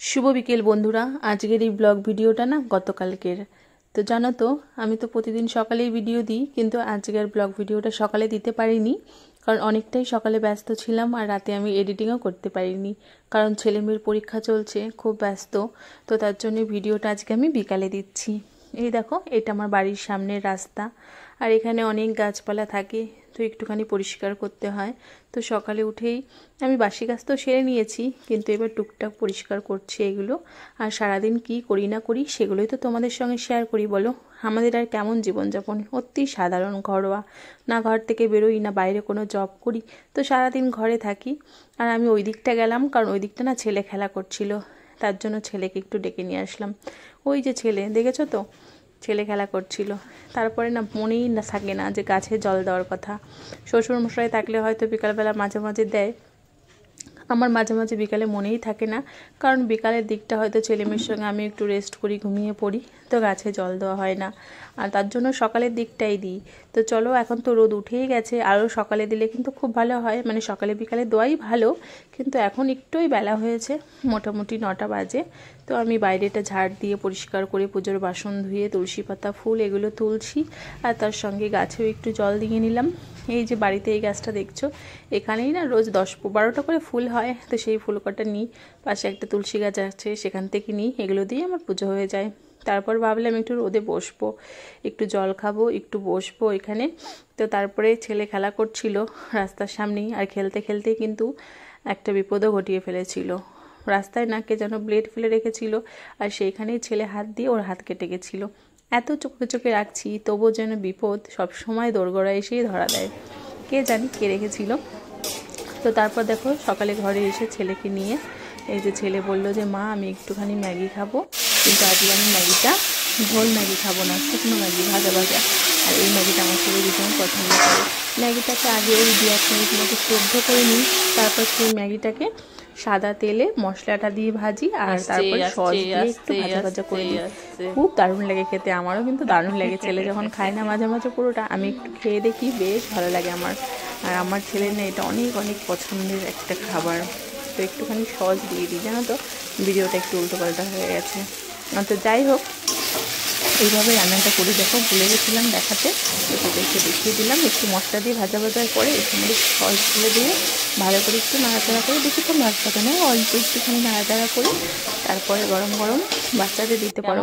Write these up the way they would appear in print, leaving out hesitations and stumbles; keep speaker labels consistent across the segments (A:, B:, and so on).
A: শুভ বিকেল বন্ধুরা। আজকের এই ব্লগ ভিডিওটা না গতকালকের। তো জানো তো, আমি তো প্রতিদিন সকালেই ভিডিও দিই, কিন্তু আজকের ব্লগ ভিডিওটা সকালে দিতে পারিনি, কারণ অনেকটাই সকালে ব্যস্ত ছিলাম আর রাতে আমি এডিটিংও করতে পারিনি, কারণ ছেলেমেয়ের পরীক্ষা চলছে, খুব ব্যস্ত। তো তার জন্য ভিডিওটা আজকে আমি বিকালে দিচ্ছি। এই দেখো, এটা আমার বাড়ির সামনের রাস্তা, আর এখানে অনেক গাছপালা থাকে, তো একটুখানি পরিষ্কার করতে হয়। তো সকালে উঠেই আমি বাসি কাজ তো সেরে নিয়েছি, কিন্তু এবার টুকটাক পরিষ্কার করছি এগুলো। আর সারাদিন কি করি না করি সেগুলোই তো তোমাদের সঙ্গে শেয়ার করি। বলো, আমাদের আর কেমন জীবনযাপন, অতি সাধারণ ঘরোয়া, না ঘর থেকে বেরোই না বাইরে কোনো জব করি, তো সারাদিন ঘরে থাকি। আর আমি ওই দিকটা গেলাম, কারণ ওই দিকটা না ছেলে খেলা করছিল, তার জন্য ছেলেকে একটু ডেকে নিয়ে আসলাম। ওই যে ছেলে দেখেছো তো, ছেলে খেলা করছিল। তারপরে না মনেই না থাকে না যে গাছে জল দেওয়ার কথা। শ্বশুরমশাই থাকলে হয়তো বিকালবেলা মাঝে মাঝে দেয়, আমার মাঝে মাঝে বিকালে মনেই থাকে না, কারণ বিকালের দিকটা হয়তো ছেলেমেয়ের সঙ্গে আমি একটু রেস্ট করি, ঘুমিয়ে পড়ি, তো গাছে জল দেওয়া হয় না। আর তার জন্য সকালের দিকটাই দিই। তো চলো, এখন তো রোদ উঠেই গেছে, আরও সকালে দিলে কিন্তু খুব ভালো হয়, মানে সকালে বিকালে দেওয়াই ভালো। কিন্তু এখন একটুই বেলা হয়েছে, মোটামুটি 9টা বাজে। তো আমি বাইরেটা ঝাড় দিয়ে পরিষ্কার করে পুজোর বাসন ধুয়ে তুলসী পাতা ফুল এগুলো তুলছি, আর তার সঙ্গে গাছেও একটু জল দিয়ে নিলাম। এই যে বাড়িতে এই গাছটা দেখছো, এখানেই না রোজ 10-12টা করে ফুল হয়, তো সেই ফুল কটা নিই। পাশে একটা তুলসী গাছ আছে, সেখান থেকে নিই, এগুলো দিয়ে আমার পুজো হয়ে যায়। তারপর ভাবলাম একটু রোদে বসবো, একটু জল খাবো, একটু বসবো এখানে। তো তারপরে ছেলে খেলা করছিল রাস্তার সামনেই, আর খেলতে খেলতেই কিন্তু একটা বিপদও ঘটিয়ে ফেলেছিল। রাস্তায় না কে যেন ব্লেড ফেলে রেখেছিল, আর সেইখানেই ছেলে হাত দিয়ে ওর হাত কেটে গেছিলো। এত চোখে চোখে রাখছি, তবুও যেন বিপদ সব সময় দোরগোড়ায় এসেই ধরা দেয়, কে জানি কে রেখেছিল। তো তারপর দেখো, সকালে ঘরে এসে ছেলেকে নিয়ে, এই যে ছেলে বলল যে মা আমি একটুখানি ম্যাগি খাবো, কিন্তু আজকে আমি ম্যাগিটা ঝোল ম্যাগি খাবো না, শুকনো ম্যাগি ভাজা ভাজা। আর এই ম্যাগিটা আমার ছেলে ভীষণ পছন্দ করে। ম্যাগিটাকে আগে ওই 2-1 মিনিট মতো সেদ্ধ করে নিই, তারপর সেই ম্যাগিটাকে সাদা তেলে মশলাটা দিয়ে ভাজি, আর তারপর সস দিয়ে একটু ভাজা ভাজা করে দিই। খুব দারুণ লাগে খেতে, আমারও কিন্তু দারুণ লাগে। ছেলে যখন খায় না মাঝে মাঝে পুরোটা, আমি একটু খেয়ে দেখি, বেশ ভালো লাগে আমার। আর আমার ছেলের না এটা অনেক অনেক পছন্দের একটা খাবার। তো একটুখানি সস দিয়ে দিই, জানো তো ভিডিওটা একটু উল্টোপাল্টা হয়ে গেছে। তো যাই হোক, এইভাবে রান্নাটা করে দেখো, ভুলে গেছিলাম দেখাতে, তো তোদেরকে দেখিয়ে দিলাম। একটু মশলা দিয়ে ভাজা ভাজার পরে এর মধ্যে সস তুলে দিয়ে ভালো করে একটু নাড়াচাড়া করে, বেশিক্ষণ ভাজতে না, অল্প একটুখানি নাড়াচাড়া করে তারপরে গরম গরম বাচ্চাদের দিতে পারো।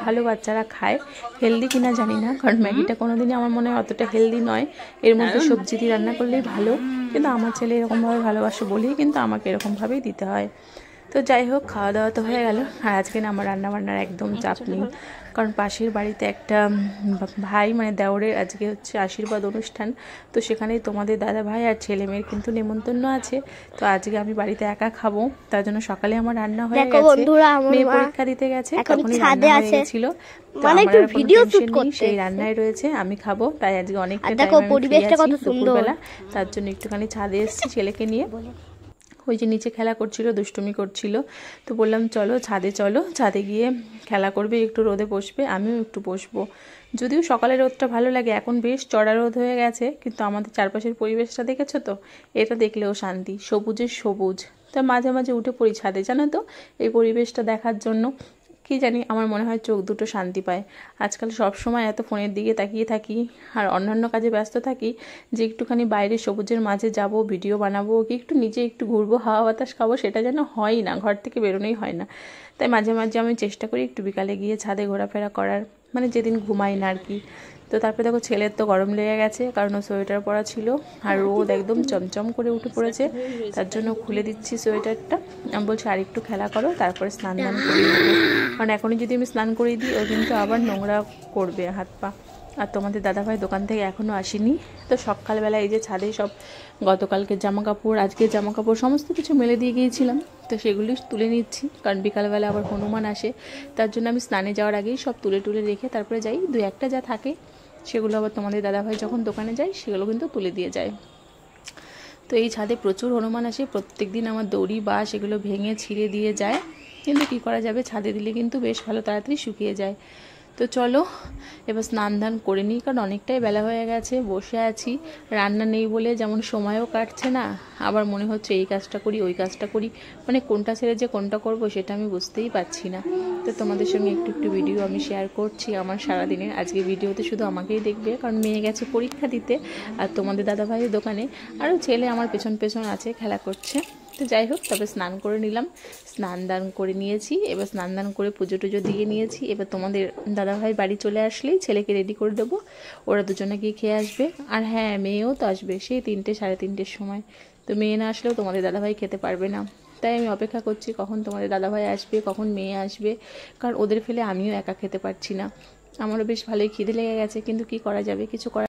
A: ভালো বাচ্চারা খায়, হেলদি কিনা জানি না, কারণ ম্যাগিটা কোনোদিনই আমার মনে হয় অতটা হেলদি নয়। এর মধ্যে সবজি দিয়ে রান্না করলেই ভালো, কিন্তু আমার ছেলে এরকমভাবে ভালোবাসে বলেই কিন্তু আমাকে এরকমভাবেই দিতে হয়। তো যাই হোক, খাওয়া দাওয়া তো হয়ে গেল। আর আজকে না আমার রান্নাবান্নার একদম চাপ নেই, কারণ পাশের বাড়িতে একটা ভাই, মানে দেওরের আজকে হচ্ছে আশীর্বাদ অনুষ্ঠান, তো সেখানেই তোমাদের দাদা ভাই আর ছেলে মেয়ের কিন্তু নেমন্তন্ন আছে। তো আজকে আমি বাড়িতে একা খাবো, তার জন্য সকালে আমার রান্না হয়ে গেছে। মেয়ে পরীক্ষা দিতে গেছে, তখনই রান্না হয়ে গেছিল। তো আমার কোনো টেনশন নেই, সেই রান্নায় রয়েছে, আমি খাবো। তাই আজকে অনেকটা টাইম আমি ফ্রি আছি দুপুরবেলা, তার জন্য একটুখানি ছাদে এসেছি ছেলেকে নিয়ে। ওই যে নিচে খেলা করছিল, দুষ্টুমি করছিল, তো বললাম চলো ছাদে, চলো ছাদে গিয়ে খেলা করবে, একটু রোদে বসবে, আমিও একটু বসবো। যদিও সকালে রোদটা ভালো লাগে, এখন বেশ চড়া রোদ হয়ে গেছে, কিন্তু আমাদের চারপাশের পরিবেশটা দেখেছো তো, এটা দেখলেও শান্তি, সবুজের সবুজ। তা মাঝে মাঝে উঠে পড়ি ছাদে, জানো তো, এই পরিবেশটা দেখার জন্য। কি জানি, আমার মনে হয় চোখ দুটো শান্তি পায়। আজকাল সব সময় এত ফোনের দিকে তাকিয়ে থাকি আর অন্যান্য কাজে ব্যস্ত থাকি, যে একটুখানি বাইরে সবুজের মাঝে যাব, ভিডিও বানাবো, কি একটু নিজে একটু ঘুরবো, হাওয়া বাতাস খাবো, সেটা যেন হয় না, ঘর থেকে বেরোনোই হয় না। তাই মাঝে মাঝে আমি চেষ্টা করি একটু বিকালে গিয়ে ছাদে ঘোরাফেরা করার, মানে যেদিন ঘুমাই না আর কি। তো তারপরে দেখো, ছেলের তো গরম লেগে গেছে, কারণ ও সোয়েটার পরা ছিল, আর রোদ একদম চমচম করে উঠে পড়েছে, তার জন্য খুলে দিচ্ছি সোয়েটারটা। আমি বলছি আর একটু খেলা করো, তারপরে স্নান দান করে দেবো, কারণ এখনই যদি আমি স্নান করে দিই, ও কিন্তু আবার নোংরা করবে হাত পা। আর তোমাদের দাদাভাই দোকান থেকে এখনও আসেনি। তো সকালবেলা এই যে ছাদে সব গতকালকে জামা কাপড়, আজকের জামা কাপড় সমস্ত কিছু মেলে দিয়ে গিয়েছিলাম, তো সেগুলি তুলে নিচ্ছি, কারণ বিকালবেলা আবার হনুমান আসে, তার জন্য আমি স্নানে যাওয়ার আগেই সব তুলে টুলে রেখে তারপরে যাই। 2-1টা যা থাকে সেগুলো আবার তোমাদের দাদাভাই যখন দোকানে যায় সেগুলো কিন্তু তুলে দিয়ে যায়। তো এই ছাদে প্রচুর হনুমান আসে, প্রত্যেক দিন আমার দড়ি বা সেগুলো ভেঙে ছিঁড়ে দিয়ে যায়, কিন্তু কী করা যাবে, ছাদে দিলে কিন্তু বেশ ভালো তাড়াতাড়ি শুকিয়ে যায়। তো চলো এবার স্নান ধান করে নিই, কারণ অনেকটাই বেলা হয়ে গেছে। বসে আছি, রান্না নেই বলে যেমন সময়ও কাটছে না, আবার মনে হচ্ছে এই কাজটা করি ওই কাজটা করি, মানে কোনটা ছেড়ে যে কোনটা করব সেটা আমি বুঝতেই পারছি না। তো তোমাদের সঙ্গে একটু একটু ভিডিও আমি শেয়ার করছি আমার সারাদিনের। আজকে ভিডিওতে শুধু আমাকেই দেখবে, কারণ মেয়ে গেছে পরীক্ষা দিতে আর তোমাদের দাদাভাইয়ের দোকানে, আরও ছেলে আমার পেছন পেছন আছে, খেলা করছে। তো যাই হোক, তবে স্নান করে নিলাম, স্নান দান করে নিয়েছি। এবার স্নান দান করে পুজো টুজো দিয়ে নিয়েছি। এবার তোমাদের দাদাভাই বাড়ি চলে আসলেই ছেলেকে রেডি করে দেবো, ওরা দুজনে গিয়ে খেয়ে আসবে। আর হ্যাঁ, মেয়েও তো আসবে সেই 3টে সাড়ে 3টের সময়। তো মেয়ে না আসলেও তোমাদের দাদাভাই খেতে পারবে না, তাই আমি অপেক্ষা করছি কখন তোমাদের দাদাভাই আসবে, কখন মেয়ে আসবে, কারণ ওদের ফেলে আমিও একা খেতে পারছি না। আমারও বেশ ভালোই খিদে লেগে গেছে, কিন্তু কি করা যাবে, কিছু করা